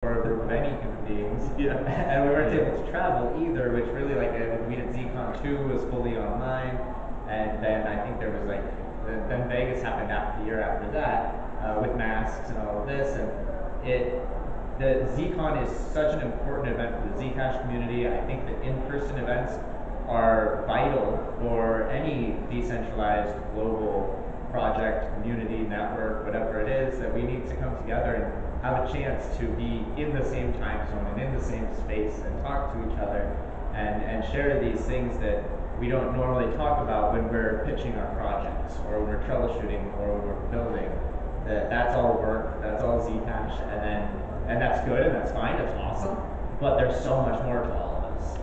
for a group of any human beings. Yeah. And we weren't able to travel either, which really, like, we did ZCon 2 was fully online, and then I think there was like, then Vegas happened after the year after that, with masks and all of this, and the ZCon is such an important event for the Zcash community. I think that in-person events are vital for any decentralized global project, community, network, whatever it is, that we need to come together and have a chance to be in the same time zone and in the same space and talk to each other and share these things that we don't normally talk about when we're pitching our projects or when we're troubleshooting or when we're building. That's all work, that's all Zcash, and that's good and that's fine, that's awesome, but there's so much more to all of us.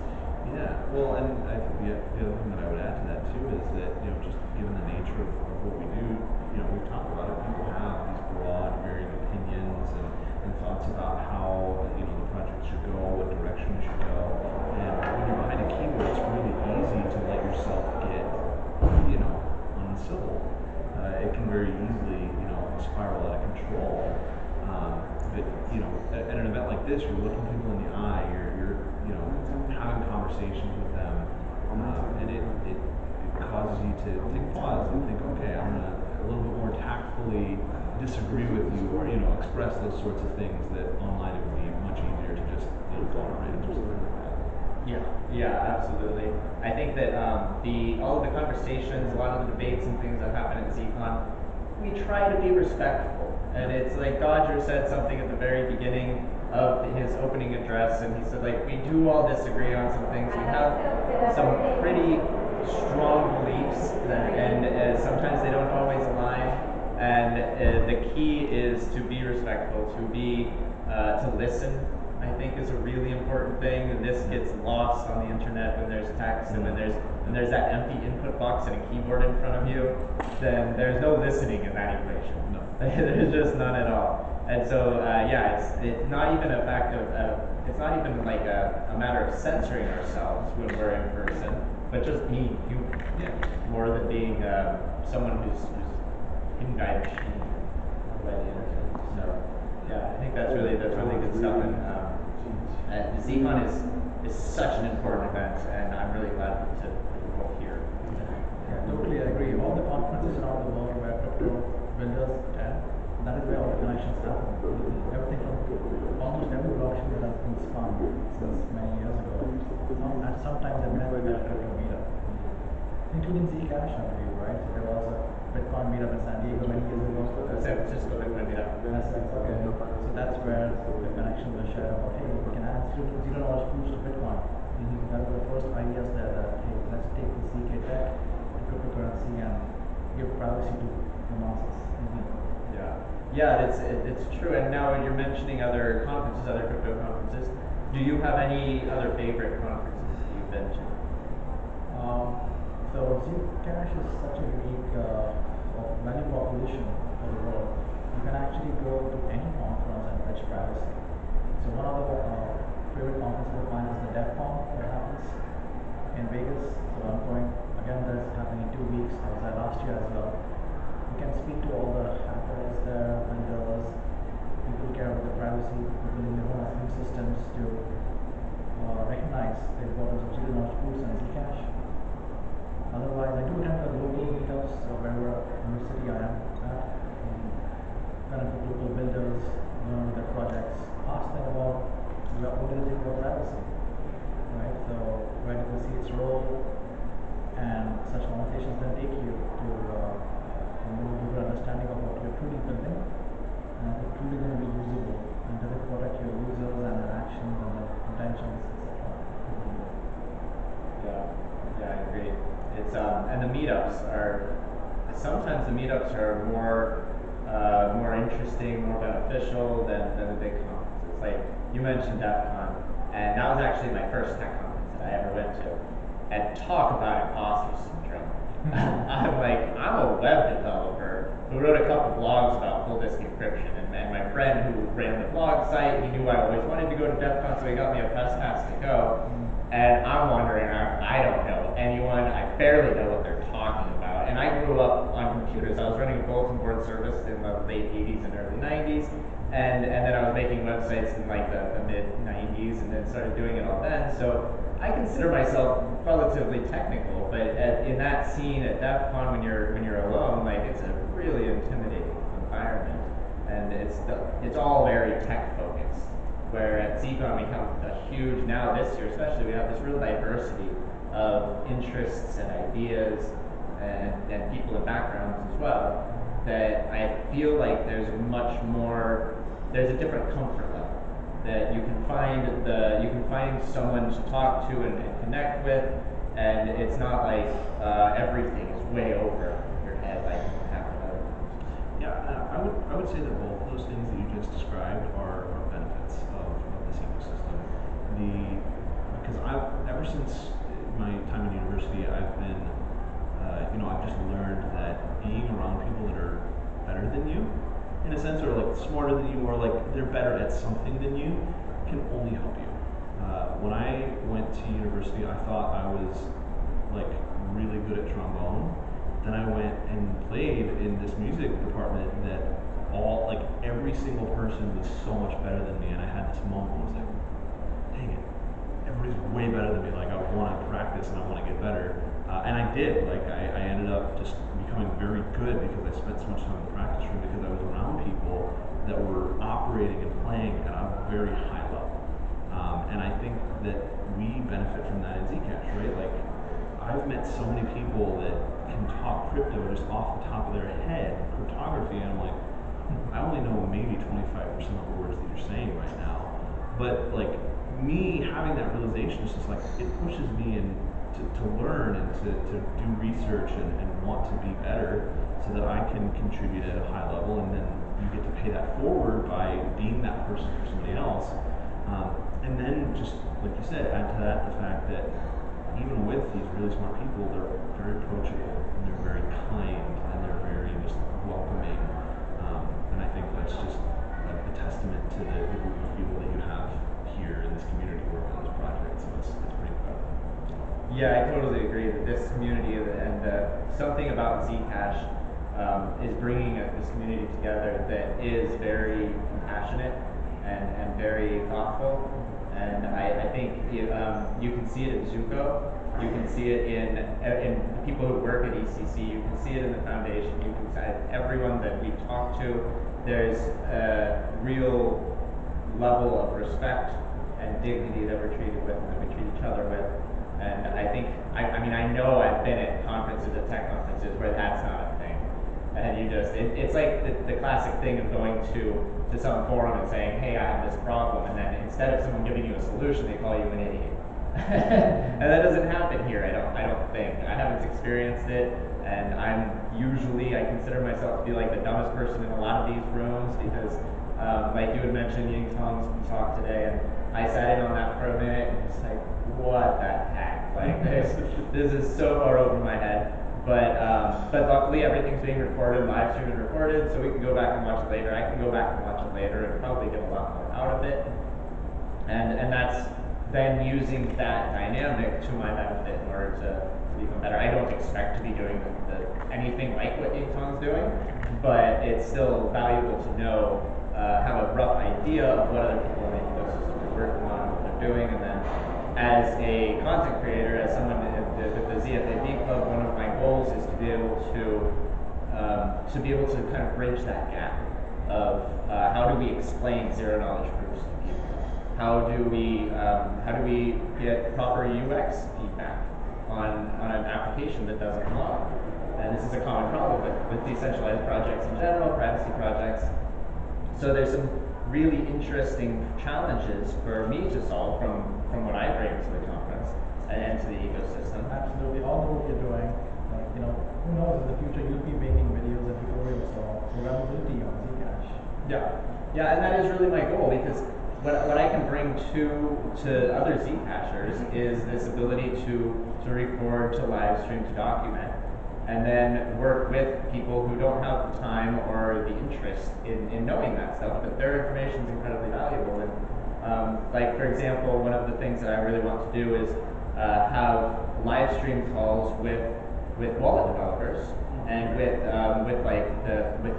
Yeah, well, and I think the other thing that I would add to that too is that, just given the nature of what we do, we've talked about it, people have these broad, varied opinions and thoughts about how, the project should go, what direction it should go, and when you're behind a keyboard, it's really easy to let yourself get, uncivil. It can very easily, spiral out of control. But at an event like this, you're looking people in the eye, you're having conversations with them, and it causes you to pause and think, okay, I'm gonna a little bit more tactfully disagree with you, or express those sorts of things that online it would be much easier to just go on a rant or something like that. Yeah, absolutely. I think that all of the conversations, a lot of the debates and things that happen at ZCon, we try to be respectful. And it's like Dodger said something at the very beginning of his opening address, and he said, like, we do all disagree on some things. We have some pretty strong beliefs, and sometimes they don't always align. And the key is to be respectful, to listen. I think is a really important thing, and this gets lost on the internet when there's text and when there's that empty input box and a keyboard in front of you. Then there's no listening in that equation. No. There's just none at all. And so it's not even a fact of it's not even like a matter of censoring ourselves when we're in person, but just being human. Yeah. More than being someone who's hidden by a machine by the internet. So yeah, I think that's really good stuff. And ZCon is such an important event, and I'm really glad to be both here. Yeah, totally agree. All the conferences around the world where crypto builders attend, that is where all the connections happen. Everything from almost every blockchain that has been spun since many years ago, at some time they met at a crypto meetup, including Zcash, I believe, right? So there was a Bitcoin meetup in San Diego many years ago. San Francisco Bitcoin meetup. Okay. So that's where the connection was shared about, hey, we can add zero knowledge proofs to Bitcoin. That was the first ideas there that, hey, let's take the ZK tech to cryptocurrency and give privacy to the masses. Yeah, it's true. And now you're mentioning other conferences, other crypto conferences. Do you have any other favorite conferences you've been to? So Zcash is such a unique value proposition for the world. You can actually go to any conference and pitch privacy. So one of the favorite conferences of mine is the DevCon that happens in Vegas. So I'm going again. That's happening in 2 weeks. I was there last year as well. You can speak to all the hackers there, vendors, people who care about the privacy, people in their own admin systems to recognize the importance of zero knowledge proofs and Zcash. Otherwise, I do attend the local meetups, wherever in the city I am at. Connect with local builders, learn their projects, ask them about what do they think about privacy, right? So where do they see its role, and such conversations then take you to a more deeper understanding of what you're truly building, and it's truly going to be usable, and does it protect your users and their actions and their intentions, etc. Yeah, I agree. It's and the meetups are sometimes more interesting, more beneficial than the big conferences. Like you mentioned DEF CON, and that was actually my first tech conference that I ever went to. And talk about imposter syndrome. I'm a web developer who wrote a couple blogs about full disk encryption, and my friend who ran the blog site, he knew I always wanted to go to DEF CON, so he got me a press pass to go. And I'm wandering around, I don't know anyone, I barely know what they're talking about. And I grew up on computers. I was running a bulletin board service in the late 80s and early 90s, and then I was making websites in like the mid '90s, and then started doing it all then. So I consider myself relatively technical, but in that scene at DEF CON, when you're alone, like it's a really intimidating environment, and it's all very tech focused. Where at ZCon we have a huge, now this year especially, we have this real diversity of interests and ideas and people and backgrounds as well, that I feel like there's there's a different comfort level. That you can find someone to talk to and connect with, and it's not like everything is way over your head like you have with other ones. Yeah, I would say that both of those things that you just described are benefits of this ecosystem. Because ever since my time in university, I've been, I've just learned that being around people that are better than you, in a sense, or like smarter than you, or like they're better at something than you, can only help you. When I went to university, I thought I was like really good at trombone. Then I went and played in this music department that every single person was so much better than me, and I had this moment where I was like, dang it, everybody's way better than me. Like I want to practice and I want to get better, and I did. Like I ended up just becoming very good because I spent so much time in the practice room because I was around people that were operating and playing at a very high level. And I think that we benefit from that in Zcash, right? Like I've met so many people that can talk crypto just off the top of their head, cryptography, and I'm like, I only know maybe 25% of the words that you're saying right now. But like me having that realization is just like, it pushes me in to learn and to do research and want to be better so that I can contribute at a high level, and then you get to pay that forward by being that person for somebody else. And then just like you said, add to that the fact that even with these really smart people, they're very approachable and they're very kind and they're very just welcoming. And I think that's just a testament to the group of people that you have here in this community working on this project. So it's pretty incredible. Yeah, I totally agree that this community and something about Zcash is bringing this community together that is very compassionate and very thoughtful. And I think you can see it in Zuko, you can see it in the people who work at ECC, you can see it in the foundation, you can see it, everyone that we talk to, there's a real level of respect and dignity that we're treated with and that we treat each other with. And I think, I know I've been at conferences, at tech conferences, where that's not a thing. And it's like the classic thing of going to some forum and saying, hey, I have this problem, and then instead of someone giving you a solution, they call you an idiot. And that doesn't happen here, I don't think. I haven't experienced it, and I consider myself to be like the dumbest person in a lot of these rooms, because like you had mentioned Ying Tong's talk today, and I sat in on that for a minute and just like, what the heck? Like this is so far over my head. But luckily everything's being recorded, live streamed and recorded, so we can go back and watch it later. I can go back and watch it later and probably get a lot more out of it. And that's then using that dynamic to my benefit in order to become better. I don't expect to be doing anything like what Ying Tong's doing, but it's still valuable to know, have a rough idea of what other people in the ecosystem are working on, what they're doing, and then as a content creator, as someone with the ZFAB Club, one of my goals is to be able to kind of bridge that gap of how do we explain zero knowledge proofs to people? How do we get proper UX feedback on an application that doesn't log? And this is a common problem with decentralized projects in general, privacy projects. So there's some really interesting challenges for me to solve from what I bring to the conference and to the ecosystem. Absolutely, all the work you're doing, like, who knows, in the future you'll be making videos and tutorials for programmability on Zcash. Yeah, and that is really my goal, because what I can bring to other Zcashers is this ability to record, to live stream, to document, and then work with people who don't have the time or the interest in knowing that stuff, but their information is incredibly valuable. And like, for example, one of the things that I really want to do is have live stream calls with wallet developers and with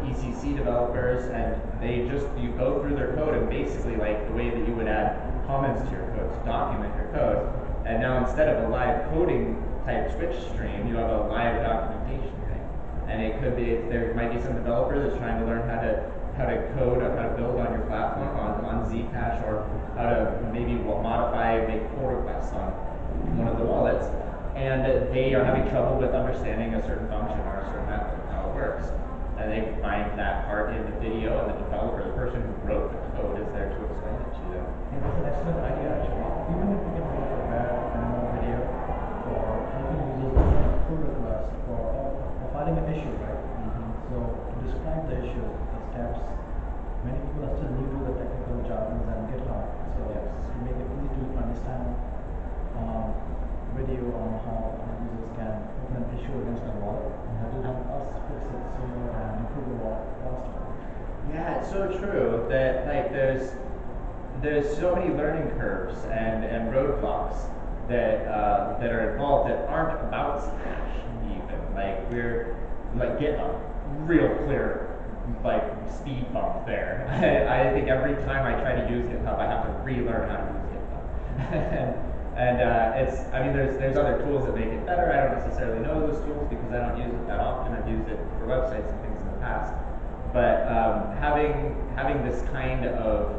ECC developers, and you go through their code, and basically like the way that you would add comments to your code to document your code, and now instead of a live coding type switch stream, you have a live documentation thing, and it could be there might be some developer that's trying to learn how to code or how to build on your platform on Zcash, or how to maybe modify, make pull requests on one of the wallets, and they are having trouble with understanding a certain function or a certain method, how it works. And they find that part in the video, and the developer, the person who wrote the code, is there to explain it to them. Yeah, that's an excellent idea actually. Even if we can make a web demo video for helping users with pull requests for filing an issue, right? So to describe the issue, the steps, many people are still new to the technical jargons and GitHub. So to make it easy to understand, video on how users can open an issue against the wallet, and that will help us fix it sooner and improve the wallet faster. Yeah, it's so true that like there's so many learning curves and roadblocks that are involved that aren't about Zcash even. Like we're like GitHub, real clear like speed bump there. I think every time I try to use GitHub, I have to relearn how to use GitHub. And there's other tools that make it better. I don't necessarily know those tools because I don't use it that often. I've used it for websites and things in the past. But having this kind of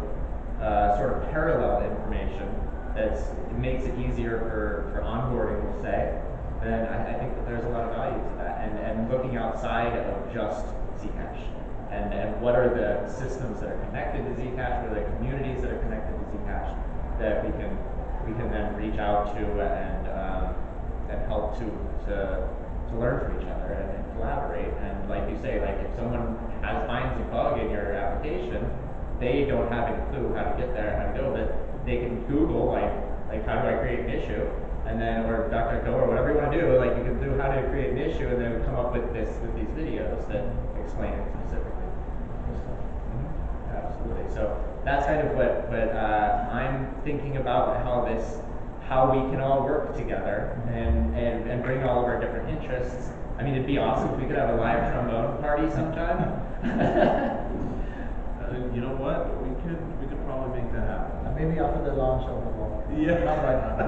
sort of parallel information it makes it easier for onboarding, we'll say, then I think that there's a lot of value to that. And looking outside of just Zcash. And what are the systems that are connected to Zcash, what are the communities that are connected to Zcash that we can then reach out to and help to learn from each other and collaborate. And like you say, like if someone finds a bug in your application, they don't have any clue how to get there, how to build it. They can Google like how do I create an issue, and then or DuckDuckGo or whatever you want to do. Like you can do how to create an issue, and then come up with these videos that explain it specifically. Absolutely. So that's kind of what I'm thinking about how we can all work together and bring all of our different interests. I mean, it'd be awesome if we could have a live trombone party sometime. You know what? We could probably make that happen. Maybe after the launch of the wallet. Yeah. Not right now.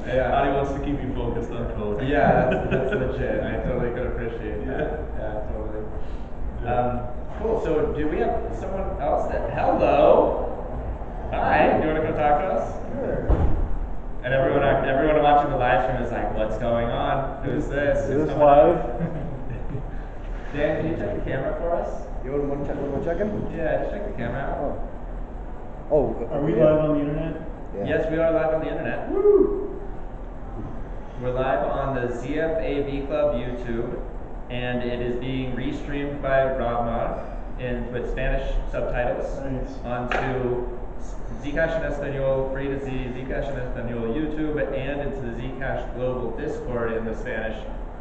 Yeah. Adi wants to keep you focused on code. Yeah, that's legit. I totally could appreciate that. Yeah, totally. Cool. So, do we have someone else that? Hello. Hi. Do you want to come talk to us? Sure. And everyone watching the live stream is like, "What's going on? Who's this? Is this live? Dan, can you check the camera for us? You want to check in? Yeah, just check the camera out. Oh. Are we live on the internet? Yeah. Yes, we are live on the internet. Woo! We're live on the ZFAV Club YouTube, and it is being restreamed by Radma with Spanish subtitles Nice. onto Zcash en Español, free to see Zcash en Español YouTube, and into the Zcash Global Discord in the Spanish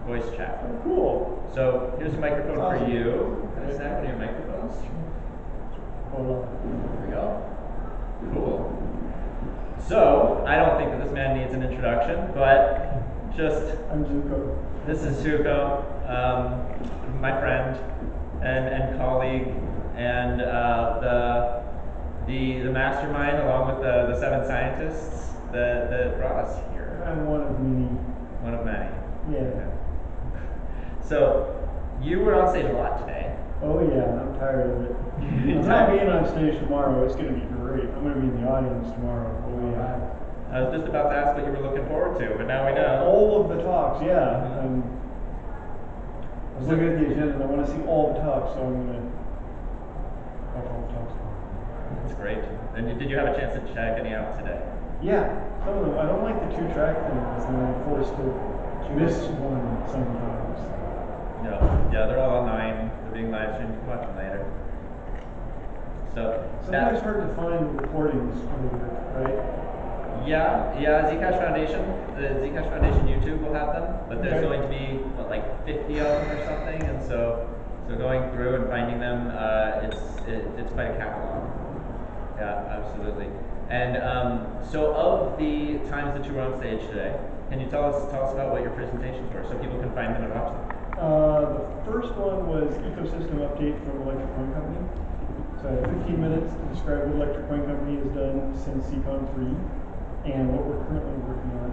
voice chat. Oh, cool. So here's a microphone for Awesome. you. Can I snap one of your microphones? Hold on. There we go. Cool. So, I don't think that this man needs an introduction, but just, I'm Zuko. this is Zuko, my friend and colleague, and the mastermind along with the 7 scientists that brought us here. I'm one of many. One of many. Yeah. So, you were on stage a lot today. Oh yeah, and I'm tired of it. I'm not being on stage tomorrow. It's going to be great. I'm going to be in the audience tomorrow. Oh yeah. I was just about to ask what you were looking forward to, but now we know. All of the talks, yeah. I was looking at the agenda and I want to see all the talks, so I'm going to watch all the talks. That's great. And did you have a chance to check any out today? Yeah, some of them. I don't like the 2-track thing because then I'm forced to miss one sometimes. No. Yeah, they're all online. They're being live streamed. You can watch them later. So Sometimes it's hard to find recordings later, right? yeah, Zcash Foundation, the Zcash Foundation YouTube will have them, but there's Okay. going to be what, like 50 of them or something, and so going through and finding them, it's quite a catalog. Yeah, absolutely. And so of the times that you were on stage today, can you tell us about what your presentations were so people can find them and watch them? The first one was ecosystem update from Electric Coin Company. So I had 15 minutes to describe what Electric Coin Company has done since CCon 3 and what we're currently working on.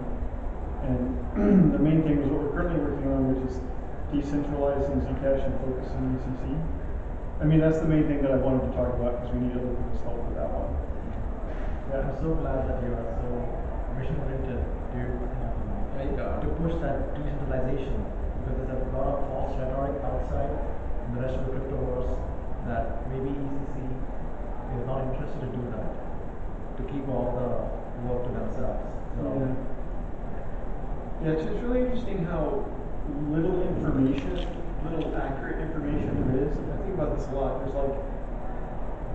And the main thing was what we're currently working on, which is decentralizing Zcash and focusing ECC. I mean, that's the main thing that I wanted to talk about because we need other people's help with that one. Yeah, I'm so glad that you are so mission oriented There you go. to push that decentralization, because there's a lot of false rhetoric outside in the rest of the cryptoverse that maybe ECC is not interested to do that, to keep all the work to themselves. So, Yeah, it's really interesting how little information, little accurate information there is. I think about this a lot. There's like,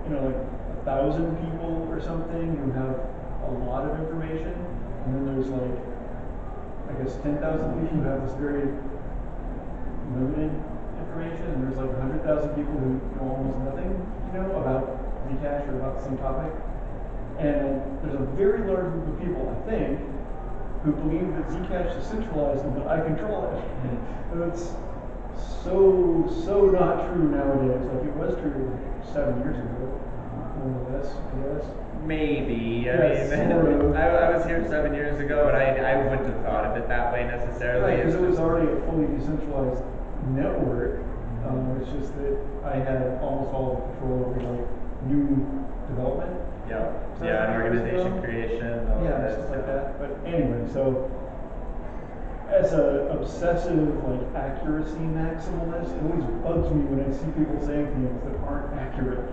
like 1,000 people or something who have a lot of information, and then there's like, I guess 10,000 people who have this very limited information, and there's like 100,000 people who know almost nothing, about Zcash or about some topic. And there's a very large group of people, I think, who believe that Zcash is centralized and that I control it. And it's so not true nowadays. Like it was true 7 years ago, more or less, I guess. Maybe. Yes, I mean, sort of. I was here 7 years ago, and I wouldn't have thought of it that way necessarily. Right, because It's it was just- already a fully decentralized network. It's just that I had almost all the control over like new development. Yeah, So yeah, an years organization ago. creation, all Yeah, that stuff like stuff. that. But anyway, so as a obsessive like accuracy maximalist, it always bugs me when I see people saying things that aren't accurate.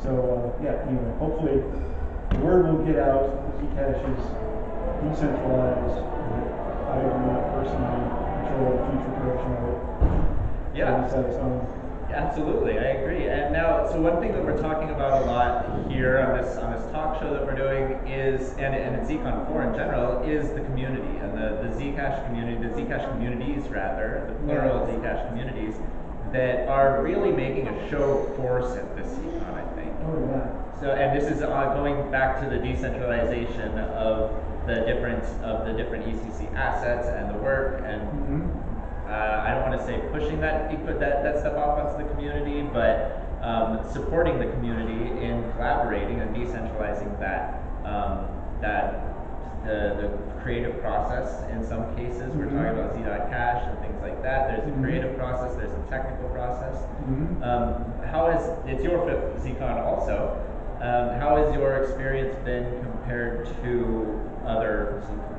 So yeah, anyway, hopefully the word will get out that Zcash is decentralized. That I do not personally control the future direction of it. Yeah. It's its own. Absolutely, I agree. And now, so one thing that we're talking about a lot here on this talk show that we're doing is, and in ZCon 4 in general, is the community and the Zcash community, the Zcash communities rather, the plural Zcash communities that are really making a show of force at this ZCon, I think. Oh yeah. So, and this is going back to the decentralization of the different ECC assets and the work and. I don't want to say pushing that stuff off onto the community, but supporting the community in collaborating and decentralizing the creative process. In some cases, we're talking about Z.cash and things like that. There's a creative process. There's a technical process. It's your fifth ZCon also? How has your experience been compared to other ZCons?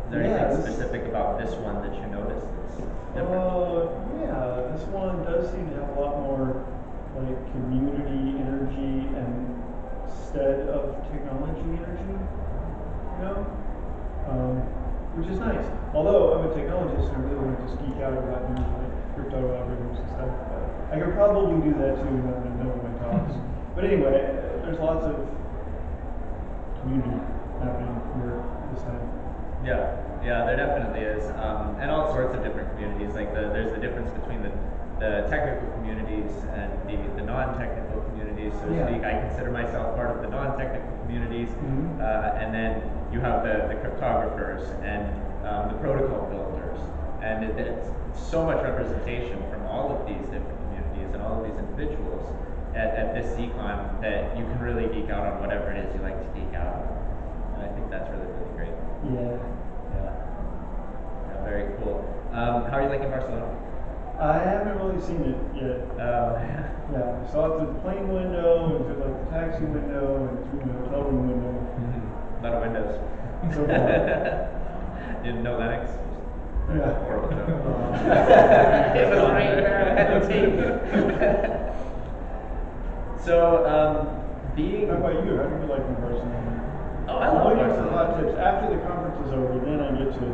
Is there anything specific about this one that you noticed that's different? Yeah, this one does seem to have a lot more like community energy instead of technology energy, which is nice. Although I'm a technologist and I really want to just geek out about new like crypto algorithms and stuff, but I could probably do that too now that I know my talks. But anyway, there's lots of community happening here this time. Yeah, there definitely is, and all sorts of different communities. Like there's the difference between the technical communities and the non-technical communities, so to speak. I consider myself part of the non-technical communities, and then you have the cryptographers and the protocol builders, and it's so much representation from all of these different communities and all of these individuals at this ZCon that you can really geek out on whatever it is you like to geek out on. And I think that's really, really great. Yeah. Yeah, very cool. How are you liking Barcelona? I haven't really seen it yet. Yeah, I saw it through the plane window, and through like the taxi window, and through the hotel room window. A lot of windows. So far. Didn't know Lennox? Yeah. Horrible joke. It was right there at the tape. So, being... How about you? How do you like in Barcelona? Oh, I love I'll give you some Barcelona. hot tips. After the conference is over, then I get to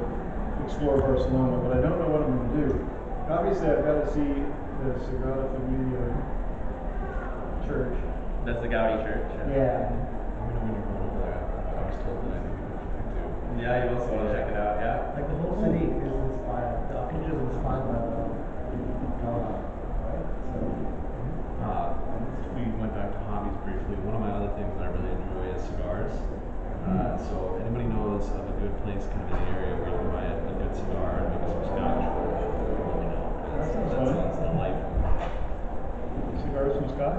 explore Barcelona, but I don't know what I'm going to do. Obviously, I've got to see the Sagrada Familia church. That's the Gaudi church. Yeah. When you're going over there, I was told that I think it was too. Yeah, you also want to check it out, yeah? like the whole city is inspired, the architecture is inspired by the Gaudi, right? So, We went back to hobbies briefly. One of my other things that I really enjoy is cigars. So if anybody knows of a good place kind of in the area where you can buy a good cigar and make some scotch, let me know. That sounds That fun. sounds delightful. Cigars from Scott?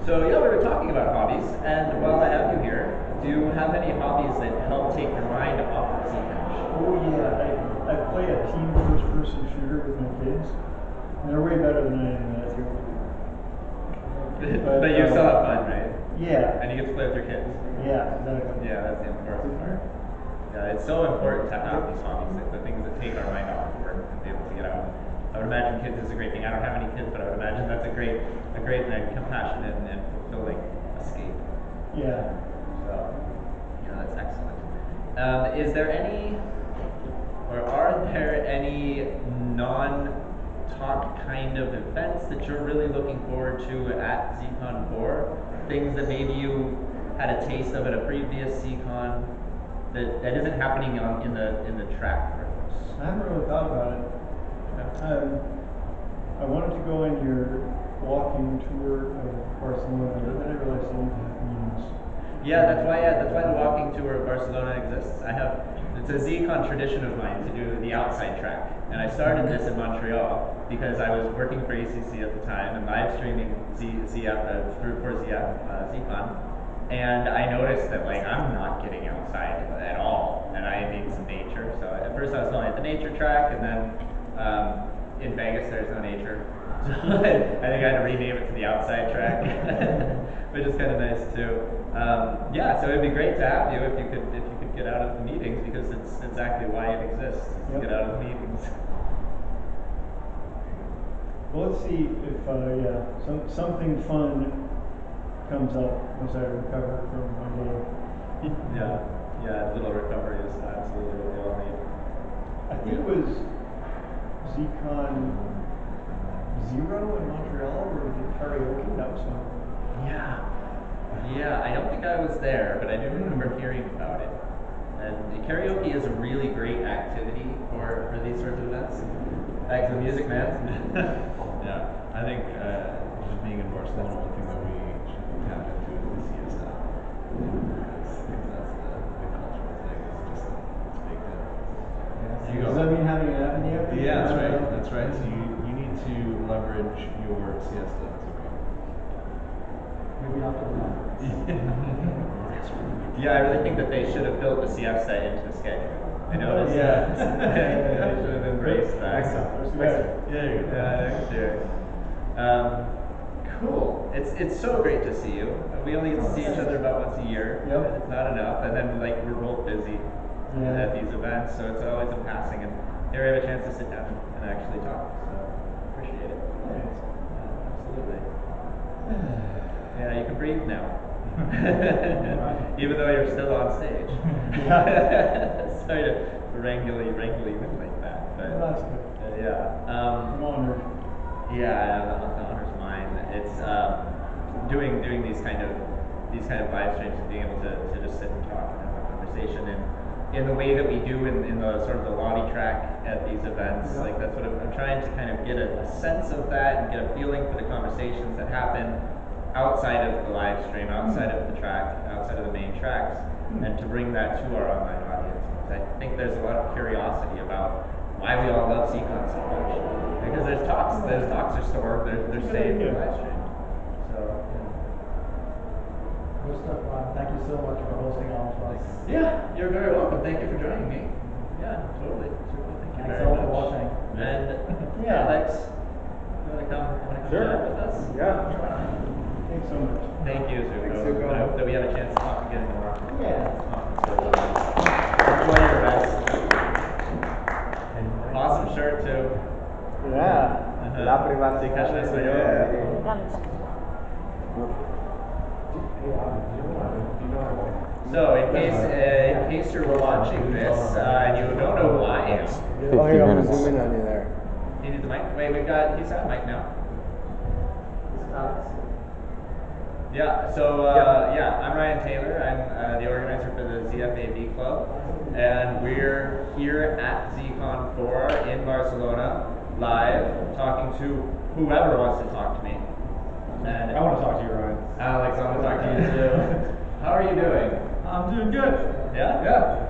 So yeah, we were talking about hobbies, and while I have you here, do you have any hobbies that help take your mind off of Zcash? Oh yeah, I play a team first-person shooter with my kids. And they're way better than I am at it. But you still have fun, right? Yeah. And you get to play with your kids. Yeah, exactly. Yeah, that's the important part. Yeah, it's so important to have these hobbies, the things that take our mind off of work and be able to get out. I would imagine kids is a great thing. I don't have any kids, but I would imagine that's a great and compassionate and fulfilling escape. Yeah. So, yeah, that's excellent. Is there any, or are there any non-talk kind of events that you're really looking forward to at ZCon 4? Things that maybe you had a taste of at a previous ZCon that isn't happening in the track course? I haven't really thought about it. I wanted to go on your walking tour of Barcelona, but then I realized I need to have meetings. Yeah, that's why the walking tour of Barcelona exists. It's a ZCon tradition of mine to do the outside track. And I started this in Montreal because I was working for ACC at the time and live streaming through ZCon. And I noticed that like I'm not getting outside at all, and I need some nature. So at first I was going at the nature track, and then in Vegas there's no nature. So I think I had to rename it to the outside track, which is kind of nice too. Yeah, so it'd be great to have you if you could get out of the meetings, because it's exactly why it exists, is to get out of the meetings. Well, let's see if something fun comes up once I recover from my day. Yeah, a little recovery is absolutely what we all need. I think it was ZCon 0 in Montreal where we did karaoke. That was fun. Yeah, I don't think I was there, but I do remember hearing about it. And karaoke is a really great activity for these sorts of events. Back to the music, man. Yeah, I think just being in Barcelona, one thing that we should tap into is the siesta. Because that's the cultural thing. It's baked in. There you Does go. that mean having an app in the app? Yeah, that's right. That's right. So you need to leverage your siesta. Maybe after the conference. Yeah, I really think that they should have built the siesta into the schedule. I noticed Yeah. they should have embraced that. Yeah. Next year. Cool. It's so great to see you. We only see each other about once a year. Yep. It's not enough. And then like we're both busy at these events, so it's always a passing. And here we have a chance to sit down and actually talk. So appreciate it. Absolutely. Yeah, you can breathe now. Even though you're still on stage. Sorry to wrangle you in like that. But Well, that's good. yeah. I'm honored. Yeah, the honor's mine. It's doing these kind of live streams and being able to just sit and talk and have a conversation in the way that we do in the sort of the lobby track at these events. Like that's what I'm trying to kind of get a sense of that and get a feeling for the conversations that happen outside of the live stream, outside of the track, outside of the main tracks, and to bring that to our online audience. Because I think there's a lot of curiosity about why we all love ZCon so much. Because those talks are stored, they're saved in live stream. So Good stuff, Ron. Thank you so much for hosting all of us. yeah, you're very welcome. Thank you for joining me. Yeah, totally. Super. Thank you Thanks very all much. for watching. And Yeah. Alex, you wanna come Sure. chat with us? Yeah. Thanks so much. Thank you, Zuko. Thanks, Zuko. I hope that we have a chance to talk again more. Yeah. Enjoy your rest. Awesome shirt too. Yeah. La privacidad. Zcash soy yo. So, in case you're watching this and you don't know who I am, Oh, here, I'm gonna zoom in on you there. you need the mic. Wait, he's got a mic now. Yeah, so I'm Ryan Taylor. I'm the organizer for the ZFAB Club, and we're here at ZCon 4 in Barcelona, live, talking to whoever wants to talk to me. And I want to talk to you, Ryan. Alex, I want to talk to you too. How are you doing? I'm doing good. Yeah? Yeah.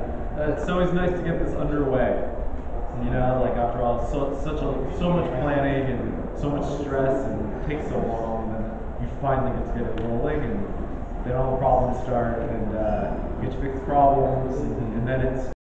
It's always nice to get this underway. You know, like after all, so much planning and so much stress, and it takes so long, and then you finally get it rolling, and then all the problems start, and you get to fix problems, and then it's